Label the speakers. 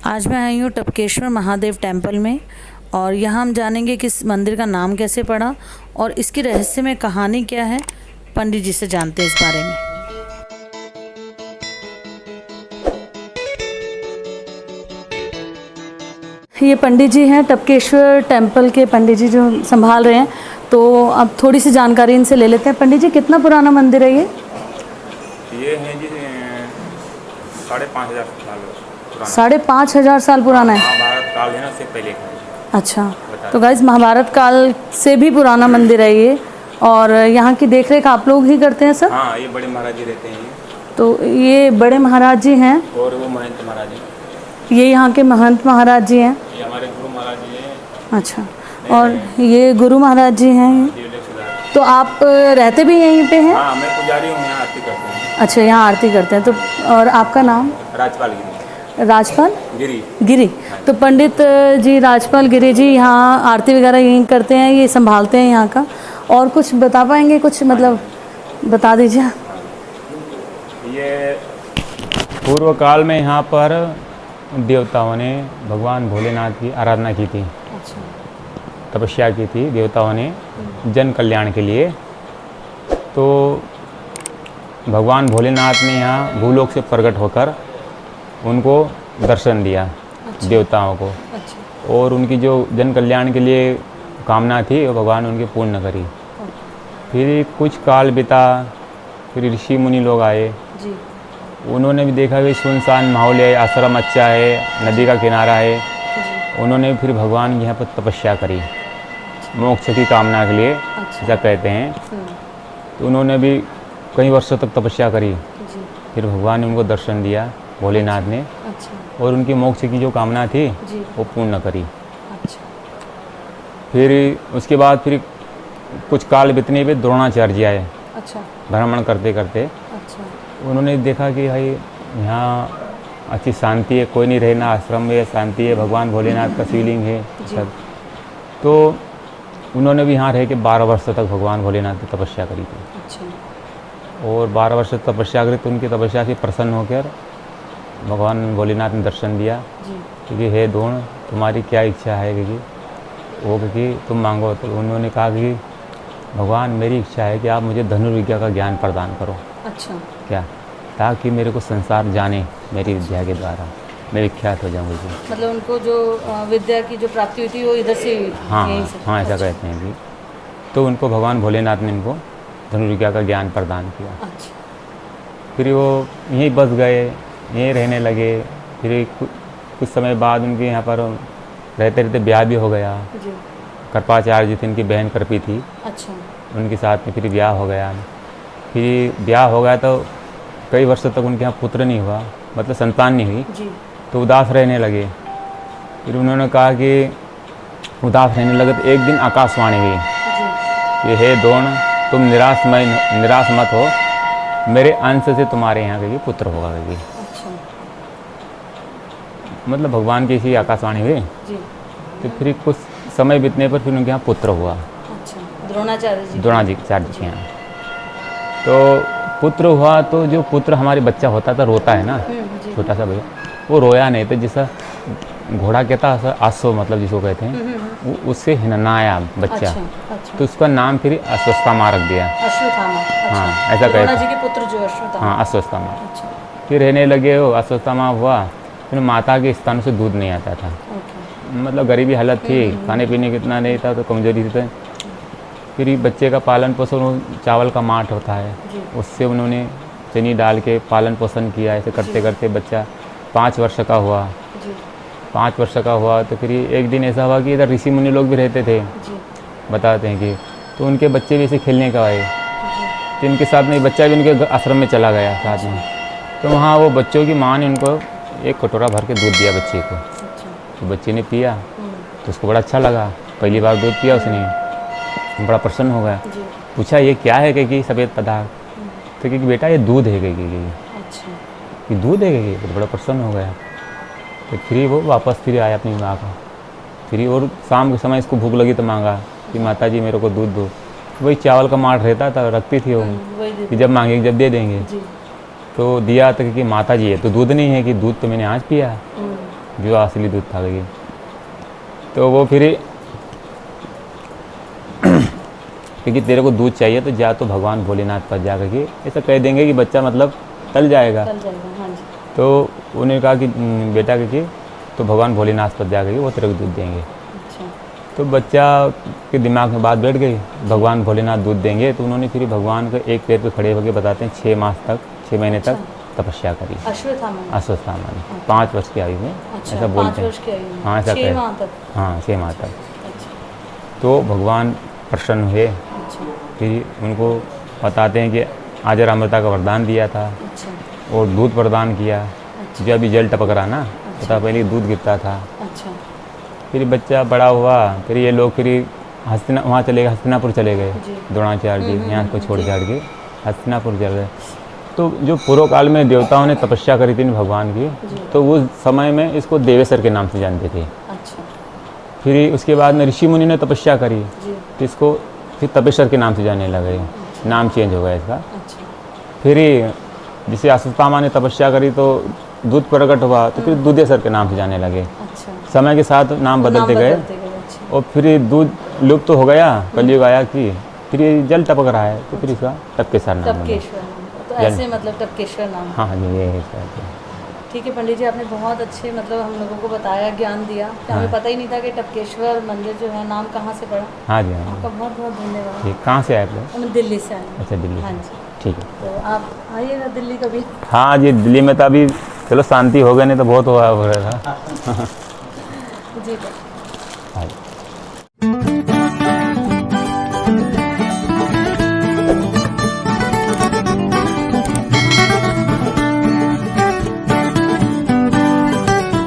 Speaker 1: आज मैं आई हूँ टपकेश्वर महादेव टेम्पल में और यहाँ हम जानेंगे कि इस मंदिर का नाम कैसे पड़ा और इसकी रहस्यमय कहानी क्या है। पंडित जी से जानते हैं इस बारे में। ये पंडित जी हैं, टपकेश्वर टेम्पल के पंडित जी जो संभाल रहे हैं। तो अब थोड़ी सी जानकारी इनसे ले लेते हैं। पंडित जी, कितना पुराना मंदिर है ये?
Speaker 2: ये है जी 5,500 साल पुराना।
Speaker 1: 5,500 साल पुराना है।
Speaker 2: महाभारत काल है ना, उससे पहले का है।
Speaker 1: अच्छा, तो गाइस महाभारत काल से भी पुराना मंदिर है ये। और यहाँ की देखरेख आप लोग ही करते हैं सर?
Speaker 2: हाँ, ये बड़े महाराज जी रहते हैं।
Speaker 1: तो ये बड़े महाराज जी हैं
Speaker 2: और वो महंत महाराज जी,
Speaker 1: ये यहाँ के महंत महाराज जी हैं।
Speaker 2: ये हमारे गुरु महाराज जी हैं।
Speaker 1: अच्छा, और ये गुरु महाराज जी हैं। तो आप रहते भी यहीं पे हैं?
Speaker 2: हाँ, मैं पुजारी हूँ, यहाँ आरती करते हैं।
Speaker 1: अच्छा, यहाँ आरती करते हैं। तो और आपका नाम?
Speaker 2: राजपाल गिरी।
Speaker 1: राजपाल
Speaker 2: गिरी।
Speaker 1: गिरी। तो पंडित जी राजपाल गिरी जी यहाँ आरती वगैरह यहीं करते हैं, ये संभालते हैं यहाँ का। और कुछ बता पाएंगे, कुछ मतलब बता दीजिए।
Speaker 2: ये पूर्व काल में यहाँ पर देवताओं ने भगवान भोलेनाथ की आराधना की थी।
Speaker 1: अच्छा।
Speaker 2: तपस्या की थी देवताओं ने जन कल्याण के लिए। तो भगवान भोलेनाथ ने यहाँ भूलोक से प्रकट होकर उनको दर्शन दिया। अच्छा। देवताओं को। अच्छा। और उनकी जो जन कल्याण के लिए कामना थी वो भगवान उनकी पूर्ण करी। फिर कुछ काल बीता, फिर ऋषि मुनि लोग आए जी। उन्होंने भी देखा कि सुनसान माहौल है, आश्रम अच्छा है, नदी का किनारा है। उन्होंने फिर भगवान यहाँ पर तपस्या करी मोक्ष की कामना के लिए। अच्छा। ऐसा कहते हैं। तो उन्होंने भी कई वर्षों तक तपस्या करी। फिर भगवान ने उनको दर्शन दिया, भोलेनाथ ने। अच्छा। और उनकी मोक्ष की जो कामना थी वो पूर्ण करी। अच्छा। फिर उसके बाद फिर कुछ काल बीतने पे द्रोणाचार्य जी आए। अच्छा। भ्रमण करते करते। अच्छा। उन्होंने देखा कि भाई यहाँ अच्छी शांति है, कोई नहीं रहना, आश्रम में शांति है, भगवान भोलेनाथ का शिवलिंग है सब। तो उन्होंने भी यहाँ रह के 12 वर्ष तक भगवान भोलेनाथ की तपस्या करी थी। अच्छा। और 12 वर्ष तक तपस्या करी तो उनकी तपस्या से प्रसन्न होकर भगवान भोलेनाथ ने दर्शन दिया। क्योंकि हे द्रोण, तुम्हारी क्या इच्छा है? क्योंकि तुम मांगो। तो उन्होंने कहा कि भगवान, मेरी इच्छा है कि आप मुझे धनुर्विद्या का ज्ञान प्रदान करो। अच्छा। क्या? ताकि मेरे को संसार जाने मेरी विद्या के द्वारा, मैं विख्यात हो जाऊँगी।
Speaker 1: मतलब उनको जो विद्या की जो प्राप्ति हुई थी वो इधर से?
Speaker 2: हाँ हाँ, ऐसा कहते हैं कि। तो उनको भगवान भोलेनाथ ने उनको धनुर्विद्या का ज्ञान प्रदान किया। अच्छा। फिर वो यहीं बस गए, यहीं रहने लगे। फिर कुछ समय बाद उनके यहाँ पर रहते रहते ब्याह भी हो गया। कृपाचार्य जी थे, इनकी बहन कृपी थी। अच्छा। उनके साथ में फिर ब्याह हो गया। फिर ब्याह हो गया तो कई वर्षों तक उनके यहाँ पुत्र नहीं हुआ, मतलब संतान नहीं हुई जी। तो उदास रहने लगे। फिर उन्होंने कहा कि उदास रहने लगे तो एक दिन आकाशवाणी हुई कि हे द्रोण, तुम निराश मत हो, मेरे अंश से तुम्हारे यहाँ कभी पुत्र होगा कभी। अच्छा। मतलब भगवान की इसी आकाशवाणी हुई जी। तो फिर कुछ समय बीतने पर फिर उनके यहाँ पुत्र हुआ। अच्छा। द्रोणाचार्य जी के यहाँ। तो पुत्र हुआ तो जो पुत्र हमारे बच्चा होता था रोता है ना, छोटा सा भैया, वो रोया नहीं था। जैसा घोड़ा कहता है आसो, मतलब जिसको कहते हैं, उससे हिननाया बच्चा। अच्छा। तो उसका नाम फिर अश्वत्थामा रख दिया। अश्वत्थामा। अच्छा। हाँ, ऐसा कहते हैं। जी के पुत्र जो अश्वत्थामा। हाँ, अश्वत्थामा। अच्छा। फिर रहने लगे, वो अश्वत्थामा हुआ। फिर माता के स्तन से दूध नहीं आता था। मतलब गरीबी हालत थी, खाने पीने की इतना नहीं था, तो कमजोरी थी। फिर बच्चे का पालन पोषण चावल का माठ होता है, उससे उन्होंने चनी डाल के पालन पोषण किया। ऐसे करते करते बच्चा 5 वर्ष का हुआ। 5 वर्ष का हुआ तो फिर एक दिन ऐसा हुआ कि इधर ऋषि मुनि लोग भी रहते थे, बताते हैं कि। तो उनके बच्चे भी ऐसे खेलने का आए, तो इनके साथ में बच्चा भी उनके आश्रम में चला गया साथ में। तो वहाँ वो बच्चों की माँ ने उनको एक कटोरा भर के दूध दिया बच्चे को। तो बच्चे ने पिया तो उसको बड़ा अच्छा लगा। पहली बार दूध पिया उसने, बड़ा प्रसन्न हो गया। पूछा ये क्या है? कि सफ़ेद पदार्थ। तो कि बेटा ये दूध है। अच्छा। कि दूध है? तो बड़ा प्रसन्न हो गया। तो फिर वो वापस फिर आया अपनी माँ का। फिर और शाम के समय इसको भूख लगी तो मांगा कि माता जी मेरे को दूध दो। वही चावल का माठ रहता था, रखती थी वो कि जब मांगेंगे जब दे देंगे। तो दिया तो कि माता जी है तो दूध नहीं है, कि दूध तो मैंने आज पिया। जो असली दूध था ये। तो वो फिर क्योंकि तेरे को दूध चाहिए तो जा तो भगवान भोलेनाथ पर जा करके ऐसा कह देंगे कि बच्चा मतलब टल जाएगा।
Speaker 1: चल जाएगा, हाँ जी।
Speaker 2: तो उन्होंने कहा कि बेटा करके तो भगवान भोलेनाथ पर जा करके वो तेरे को दूध देंगे।
Speaker 1: अच्छा।
Speaker 2: तो बच्चा के दिमाग में बात बैठ गई, भगवान भोलेनाथ दूध देंगे। तो उन्होंने फिर भगवान के एक पैर पे खड़े होकर बताते हैं 6 महीने तक तपस्या करी
Speaker 1: अश्वत्थामा।
Speaker 2: अश्वत्थामा ने 5 वर्ष की आयु में।
Speaker 1: अच्छा,
Speaker 2: ऐसा
Speaker 1: 5
Speaker 2: बोलते हैं।
Speaker 1: वर्ष की आयु में।
Speaker 2: हाँ, ऐसा
Speaker 1: 6 माह तक।
Speaker 2: हाँ 6 माह तक।
Speaker 1: अच्छा।
Speaker 2: तो भगवान प्रसन्न हुए,
Speaker 1: अच्छा।
Speaker 2: फिर उनको बताते हैं कि आजर अमृता का वरदान दिया था
Speaker 1: अच्छा।
Speaker 2: और दूध प्रदान किया।
Speaker 1: अच्छा।
Speaker 2: जो अभी जल टपक रहा ना, पता पहले दूध गिरता था।
Speaker 1: अच्छा।
Speaker 2: फिर बच्चा बड़ा हुआ, फिर ये लोग फिर वहाँ चले गए, हस्तिनापुर चले गए।
Speaker 1: जी।
Speaker 2: द्रोणाचार्य जी यहाँ को छोड़ छाड़ के हस्तिनापुर चले गए। तो जो पूर्व काल में देवताओं ने तपस्या करी थी भगवान की, तो उस समय में इसको देवेश्वर के नाम से जानते थे।
Speaker 1: अच्छा।
Speaker 2: फिर उसके बाद में ऋषि मुनि ने तपस्या करी,
Speaker 1: जी।
Speaker 2: तो इसको फिर तपेश्वर के नाम से जानने लगे। नाम चेंज हो गया इसका।
Speaker 1: अच्छा।
Speaker 2: फिर जैसे अश्वत्थामा ने तपस्या करी तो दूध प्रकट हुआ, तो फिर दूधेश्वर के नाम से जाने लगे।
Speaker 1: अच्छा।
Speaker 2: समय के साथ नाम बदलते गए
Speaker 1: अच्छा।
Speaker 2: और फिर दूध लुप्त हो गया, कलयुग आया कि फिर ये जल टपक रहा है, तो फिर इसका टपकेश्वर नाम बना।
Speaker 1: टपकेश्वर नाम। तो ऐसे मतलब टपकेश्वर नाम।
Speaker 2: हाँ जी, ये है इसका।
Speaker 1: ठीक है पंडित जी, आपने बहुत अच्छे मतलब हम लोगों को बताया, ज्ञान दिया कि हमें पता ही नहीं था कि टपकेश्वर मंदिर जो है नाम कहाँ से पड़ा।
Speaker 2: हाँ जी, हाँ
Speaker 1: आपका बहुत बहुत धन्यवाद।
Speaker 2: ठीक। कहाँ से आए आप लोग?
Speaker 1: हम दिल्ली से आए हैं।
Speaker 2: अच्छा, दिल्ली से।
Speaker 1: हाँ जी।
Speaker 2: ठीक है।
Speaker 1: तो आप आइएगा दिल्ली कभी।
Speaker 2: हाँ जी, दिल्ली में तो अभी चलो शांति हो गया, नहीं तो बहुत हुआ हो रहा था।
Speaker 1: जी।
Speaker 2: हाँ जी।